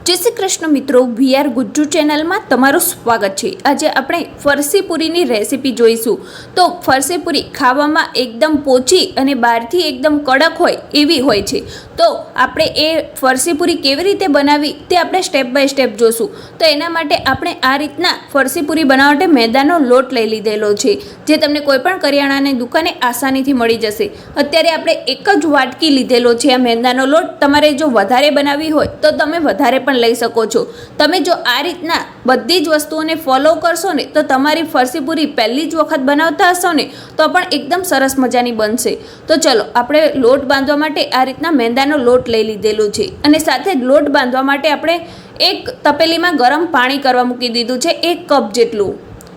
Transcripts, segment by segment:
જય શ્રી કૃષ્ણ મિત્રો, વીઆર ગુજ્જુ ચેનલમાં તમારું સ્વાગત છે। આજે આપણે ફરસી પૂરીની રેસીપી જોઈશું। તો ફરસી પૂરી ખાવામાં એકદમ પોચી અને બહારથી એકદમ કડક હોય એવી હોય છે। તો આપણે એ ફરસી પૂરી કેવી રીતે બનાવી તે આપણે સ્ટેપ બાય સ્ટેપ જોઈશું। તો એના માટે આપણે આ રીતના ફરસી પૂરી બનાવવા માટે મેદાનો લોટ લઈ લીધેલો છે, જે તમને કોઈપણ કરિયાણાની દુકાને આસાનીથી મળી જશે। અત્યારે આપણે એક જ વાટકી લીધેલો છે આ મેદાનો લોટ। તમારે જો વધારે બનાવવી હોય તો તમે વધારે પણ લઈ શકો છો। તમે જો આ રીતના બધી જ વસ્તુઓને ફોલો કરશો ને તો તમારી ફરસી પૂરી પહેલી જ વખત બનાવતા હશો ને તો પણ એકદમ સરસ મજાની બનશે। તો ચલો, આપણે લોટ બાંધવા માટે આ રીતના મેંદાનો લોટ લઈ લીધેલો છે અને સાથે લોટ બાંધવા માટે આપણે એક તપેલીમાં ગરમ પાણી કરવા મૂકી દીધું છે, 1 કપ જેટલું।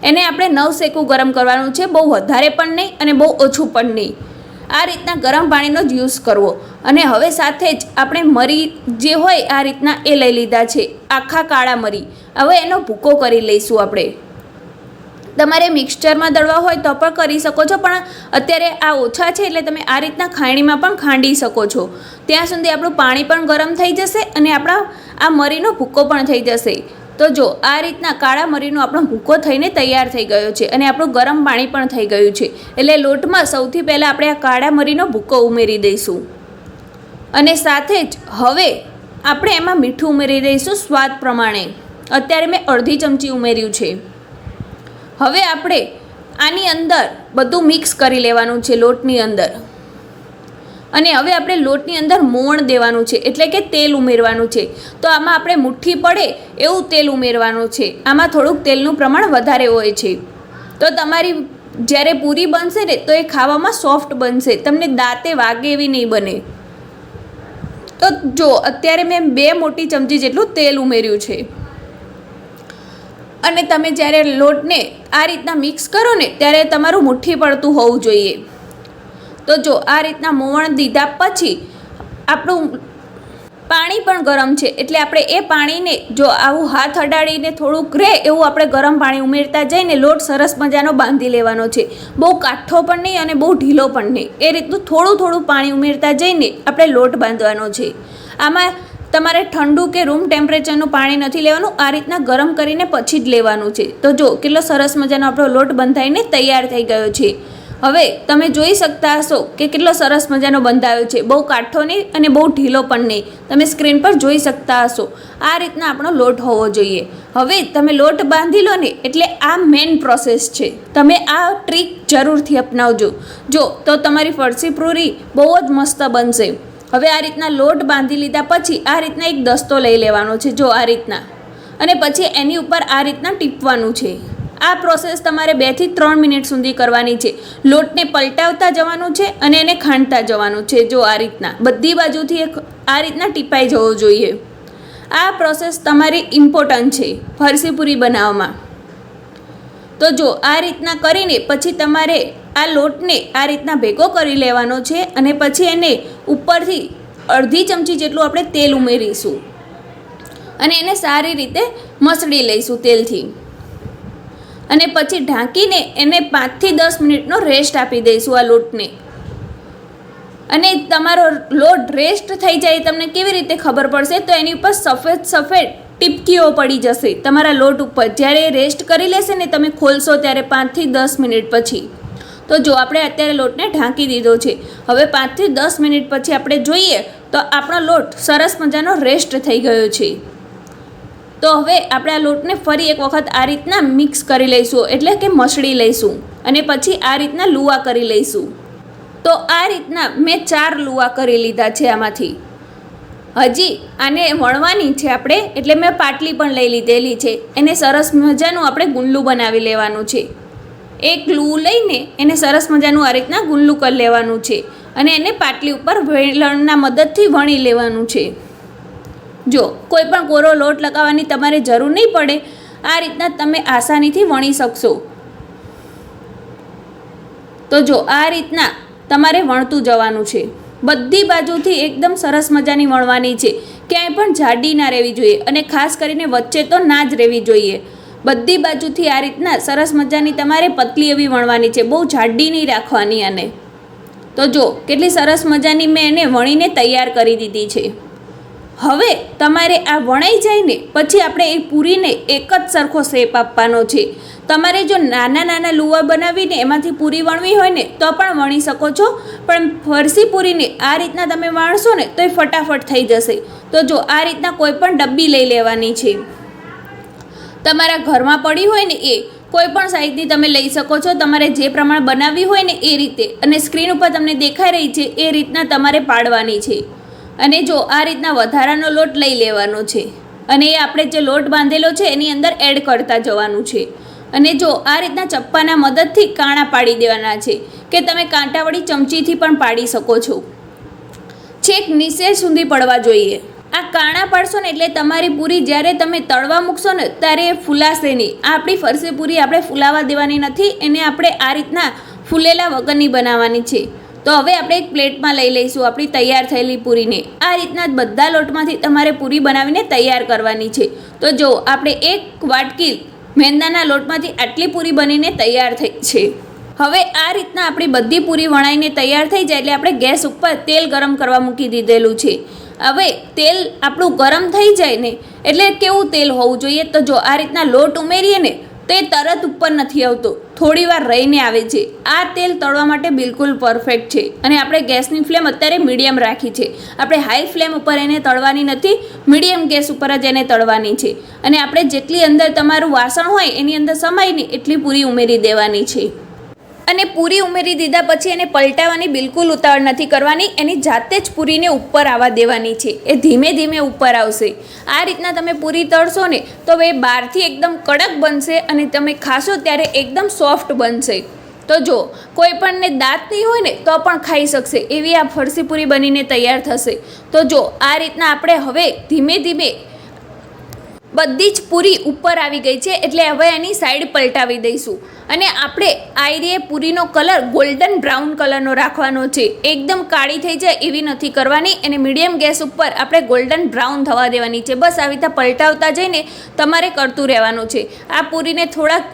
એને આપણે 9 શેકું ગરમ કરવાનું છે, બહુ વધારે પણ નહીં અને બહુ ઓછું પણ નહીં। આ રીતના ગરમ પાણીનો જ યુઝ કરવો। અને હવે સાથે જ આપણે મરી જે હોય આ રીતના એ લઈ લીધા છે, આખા કાળા મરી। હવે એનો ભૂકો કરી લઈશું આપણે। તમારે મિક્સચરમાં દળવા હોય તો પણ કરી શકો છો, પણ અત્યારે આ ઓછા છે એટલે તમે આ રીતના ખાયણીમાં પણ ખાંડી શકો છો। ત્યાં સુધી આપણું પાણી પણ ગરમ થઈ જશે અને આપણા આ મરીનો ભૂકો પણ થઈ જશે। તો જો આ રીતના કાળા મરીનો આપણો ભૂકો થઈને તૈયાર થઈ ગયો છે અને આપણું ગરમ પાણી પણ થઈ ગયું છે। એટલે લોટમાં સૌથી પહેલાં આપણે આ કાળા મરીનો ભૂકો ઉમેરી દઈશું અને સાથે જ હવે આપણે એમાં મીઠું ઉમેરી દઈશું સ્વાદ પ્રમાણે। અત્યારે મેં અડધી ચમચી ઉમેર્યું છે। હવે આપણે આની અંદર બધું મિક્સ કરી લેવાનું છે લોટની અંદર। અને હવે આપણે લોટની અંદર મોણ દેવાનું છે, એટલે કે તેલ ઉમેરવાનું છે। તો આમાં આપણે મુઠ્ઠી પડે એવું તેલ ઉમેરવાનું છે। આમાં થોડુંક તેલનું પ્રમાણ વધારે હોય છે। તો તમારી જ્યારે પૂરી બનશે ને તો એ ખાવામાં સોફ્ટ બનશે, તમને દાંતે વાગે એવી નહીં બને। તો જો અત્યારે મેં 2 મોટી ચમચી જેટલું તેલ ઉમેર્યું છે અને તમે જ્યારે લોટને આ રીતના મિક્સ કરો ને ત્યારે તમારું મુઠ્ઠી પડતું હોવું જોઈએ। તો જો આ રીતના મોવણ દીધા પછી આપણું પાણી પણ ગરમ છે, એટલે આપણે એ પાણીને જો આવું હાથ અડાડીને થોડુંક રહે એવું આપણે ગરમ પાણી ઉમેરતા જઈને લોટ સરસ મજાનો બાંધી લેવાનો છે। બહુ કાઠો પણ નહીં અને બહુ ઢીલો પણ નહીં, એ રીતનું થોડું થોડું પાણી ઉમેરતા જઈને આપણે લોટ બાંધવાનો છે। આમાં તમારે ઠંડુ કે રૂમ ટેમ્પરેચરનું પાણી નથી લેવાનું, આ રીતના ગરમ કરીને પછી જ લેવાનું છે। તો જો કેટલો સરસ મજાનો આપણો લોટ બંધાઈને તૈયાર થઈ ગયો છે। હવે તમે જોઈ શકતા હશો કે કેટલો સરસ મજાનો બંધાયો છે, બહુ કાઠો નહીં અને બહુ ઢીલો પણ નહીં। તમે સ્ક્રીન પર જોઈ શકતા હશો આ રીતના આપણો લોટ હોવો જોઈએ। હવે તમે લોટ બાંધી લો ને એટલે આ મેઇન પ્રોસેસ છે, તમે આ ટ્રીક જરૂરથી અપનાવજો। જો તો તમારી ફરસી પૂરી બહુ જ મસ્ત બનશે। હવે આ રીતના લોટ બાંધી લીધા પછી આ રીતના એક દસ્તો લઈ લેવાનો છે, જો આ રીતના, અને પછી એની ઉપર આ રીતના ટીપવાનું છે। આ પ્રોસેસ તમારે 2 થી 3 મિનિટ સુધી કરવાની છે। લોટને પલટાવતા જવાનું છે અને એને ખાંડતા જવાનું છે। જો આ રીતના બધી બાજુથી આ રીતના ટીપાઈ જવો જોઈએ। આ પ્રોસેસ તમારી ઇમ્પોર્ટન્ટ છે ફરસી પૂરી બનાવવામાં। તો જો આ રીતના કરીને પછી તમારે આ લોટને આ રીતના ભેગો કરી લેવાનો છે અને પછી એને ઉપરથી અડધી ચમચી જેટલું આપણે તેલ ઉમેરીશું અને એને સારી રીતે મસળી લઈશું તેલથી, અને પછી ઢાંકીને એને 5 થી 10 મિનિટનો રેસ્ટ આપી દઈશું આ લોટને। અને તમારો લોટ રેસ્ટ થઈ જાય તમને કેવી રીતે ખબર પડશે? તો એની ઉપર સફેદ સફેદ ટીપકીઓ પડી જશે તમારા લોટ ઉપર, જ્યારે રેસ્ટ કરી લેશે ને તમે ખોલશો ત્યારે 5 થી 10 મિનિટ પછી। તો જો આપણે અત્યારે લોટને ઢાંકી દીધો છે। હવે 5 થી 10 મિનિટ પછી આપણે જોઈએ તો આપણો લોટ સરસ મજાનો રેસ્ટ થઈ ગયો છે। તો હવે આપણે આ લોટને ફરી એક વખત આ રીતના મિક્સ કરી લઈશું, એટલે કે મસળી લઈશું અને પછી આ રીતના લુવા કરી લઈશું। તો આ રીતના મેં 4 લુવા કરી લીધા છે આમાંથી। હજી આને વણવાની છે આપણે, એટલે મેં પાટલી પણ લઈ લીધેલી છે। એને સરસ મજાનું આપણે ગુંડલું બનાવી લેવાનું છે। એક લું લઈને એને સરસ મજાનું આ રીતના ગુંડલું કરી લેવાનું છે અને એને પાટલી ઉપર વેલણના મદદથી વણી લેવાનું છે। જો કોઈ પણ કોરો લોટ લગાવવાની તમારે જરૂર નહીં પડે, આ રીતના તમે આસાનીથી વણી શકશો। તો જો આ રીતના તમારે વણતું જવાનું છે, બધી બાજુથી એકદમ સરસ મજાની વણવાની છે, ક્યાંય પણ જાડી ના રહેવી જોઈએ અને ખાસ કરીને વચ્ચે તો ના જ રહેવી જોઈએ। બધી બાજુથી આ રીતના સરસ મજાની તમારે પતલી એવી વણવાની છે, બહુ જાડી નહીં રાખવાની આને। તો જો કેટલી સરસ મજાની મેં એને વણીને તૈયાર કરી દીધી છે। હવે તમારે આ વણાઈ જાય ને પછી આપણે એ પૂરીને એક જ સરખો શેપ આપવાનો છે. તમારે જો નાના નાના લુવા બનાવીને એમાંથી પૂરી વણવી હોય ને તો પણ વણી શકો છો, પણ ફરસી પૂરીને આ રીતના તમે વણશો ને તો એ ફટાફટ થઈ જશે. તો જો આ રીતના કોઈ પણ ડબ્બી લઈ લેવાની છે, તમારા ઘરમાં પડી હોય ને એ કોઈ પણ સાઈઝની તમે લઈ શકો છો, તમારે જે પ્રમાણે બનાવવી હોય ને એ રીતે. અને સ્ક્રીન ઉપર તમને દેખાઈ રહી છે એ રીતના તમારે પાડવાની છે. અને જો આ રીતના વધારાનો લોટ લઈ લેવાનો છે અને એ આપણે જે લોટ બાંધેલો છે એની અંદર એડ કરતા જવાનું છે. અને જો આ રીતના ચપ્પાના મદદથી કાણા પાડી દેવાના છે કે તમે કાંટાવાળી ચમચીથી પણ પાડી શકો છો. છેક નીચે સુધી પડવા જોઈએ. આ કાણા પાડશો ને એટલે તમારી પૂરી જ્યારે તમે તળવા મૂકશો ને ત્યારે એ ફૂલાશે નહીં. આ આપણી ફરસી પૂરી આપણે ફૂલાવા દેવાની નથી, એને આપણે આ રીતના ફૂલેલા વગરની બનાવવાની છે. તો હવે આપણે એક પ્લેટમાં લઈ લઈશું આપણી તૈયાર થયેલી પૂરીને. આ રીતના જ બધા લોટમાંથી તમારે પૂરી બનાવીને તૈયાર કરવાની છે. તો જો આપણે એક વાટકી મેંદાના લોટમાંથી આટલી પૂરી બનીને તૈયાર થઈ છે. હવે આ રીતના આપણી બધી પૂરી વણાઈને તૈયાર થઈ જાય એટલે આપણે ગેસ ઉપર તેલ ગરમ કરવા મૂકી દીધેલું છે. હવે તેલ આપણું ગરમ થઈ જાય ને એટલે કેવું તેલ હોવું જોઈએ, તો જો આ રીતના લોટ ઉમેરીએ ને તો એ તરત ઉપર નથી આવતો, થોડી વાર રહીને આવે છે. આ તેલ તળવા માટે બિલકુલ પરફેક્ટ છે. અને આપણે ગેસની ફ્લેમ અત્યારે મીડિયમ રાખી છે. આપણે હાઈ ફ્લેમ ઉપર એને તળવાની નથી, મીડિયમ ગેસ ઉપર જ એને તળવાની છે. અને આપણે જેટલી અંદર તમારું વાસણ હોય એની અંદર સમાઈને એટલી પૂરી ઉમેરી દેવાની છે. અને પૂરી ઉમેરી દીધા પછી એને પલટાવવાની બિલકુલ ઉતાવળ નથી કરવાની, એની જાતે જ પૂરીને ઉપર આવવા દેવાની છે. એ ધીમે ધીમે ઉપર આવશે. આ રીતના તમે પૂરી તળશો ને તો એ બહારથી એકદમ કડક બનશે અને તમે ખાશો ત્યારે એકદમ સોફ્ટ બનશે. તો જો કોઈ પણને દાંત નહીં હોય ને તો પણ ખાઈ શકશે એવી આ ફરસી પૂરી બનીને તૈયાર થશે. તો જો આ રીતના આપણે હવે ધીમે ધીમે બધી જ પૂરી ઉપર આવી ગઈ છે એટલે હવે એની સાઈડ પલટાવી દઈશું. અને આપણે આયરીએ પૂરીનો કલર ગોલ્ડન બ્રાઉન કલરનો રાખવાનો છે. એકદમ કાળી થઈ જાય એવી નથી કરવાની, એને મીડિયમ ગેસ ઉપર આપણે ગોલ્ડન બ્રાઉન થવા દેવાની છે. બસ આવી રીતે પલટાવતા જઈને તમારે કરતું રહેવાનું છે. આ પૂરીને થોડાક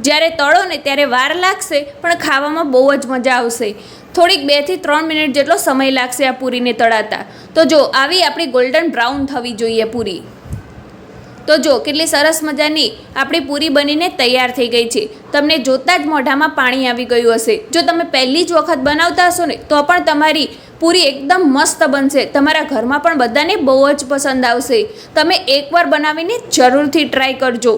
જ્યારે તળો ને ત્યારે વાર લાગશે પણ ખાવામાં બહુ જ મજા આવશે. થોડીક 2 થી 3 મિનિટ જેટલો સમય લાગશે આ પૂરીને તળાતા. તો જો આવી આપણી ગોલ્ડન બ્રાઉન થવી જોઈએ પૂરી. તો જો કેટલી સરસ મજાની આપણી પૂરી બનીને તૈયાર થઈ ગઈ છે. તમને જોતાં જ મોઢામાં પાણી આવી ગયું હશે. જો તમે પહેલી જ વખત બનાવતા હશો ને તો પણ તમારી પૂરી એકદમ મસ્ત બનશે. તમારા ઘરમાં પણ બધાને બહુ જ પસંદ આવશે. તમે એકવાર બનાવીને જરૂરથી ટ્રાય કરજો.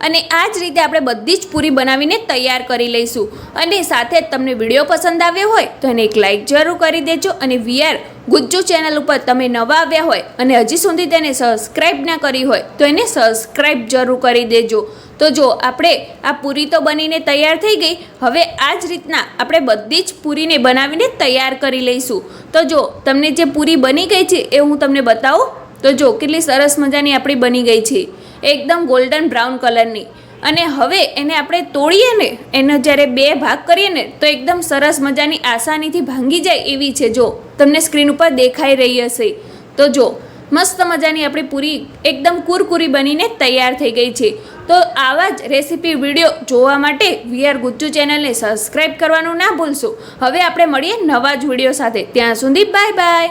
અને આ જ રીતે આપણે બધી જ પૂરી બનાવીને તૈયાર કરી લઈશું. અને સાથે જ તમને વિડીયો પસંદ આવ્યો હોય તો એને એક લાઇક જરૂર કરી દેજો. અને VR ગુજ્જુ ચેનલ ઉપર તમે નવા આવ્યા હોય અને હજી સુધી તેને સબસ્ક્રાઈબ ના કરી હોય તો એને સબસ્ક્રાઈબ જરૂર કરી દેજો. તો જો આપણે આ પૂરી તો બનીને તૈયાર થઈ ગઈ. હવે આ જ રીતના આપણે બધી જ પૂરીને બનાવીને તૈયાર કરી લઈશું. તો જો તમને જે પૂરી બની ગઈ છે એ હું તમને બતાવું. તો જો કેટલી સરસ મજાની આપણી બની ગઈ છે, એકદમ ગોલ્ડન બ્રાઉન કલરની. અને હવે એને આપણે તોડીએ ને, એનો જ્યારે 2 ભાગ કરીએ ને તો એકદમ સરસ મજાની આસાનીથી ભાંગી જાય એવી છે. જો તમને સ્ક્રીન ઉપર દેખાઈ રહી હશે. તો જો મસ્ત મજાની આપણી પૂરી એકદમ કુરકુરી બનીને તૈયાર થઈ ગઈ છે. તો આવા જ રેસીપી વિડીયો જોવા માટે VR ગુજ્જુ ચેનલને સબસ્ક્રાઈબ કરવાનું ના ભૂલશો. હવે આપણે મળીએ નવા જ વિડીયો સાથે. ત્યાં સુધી બાય બાય.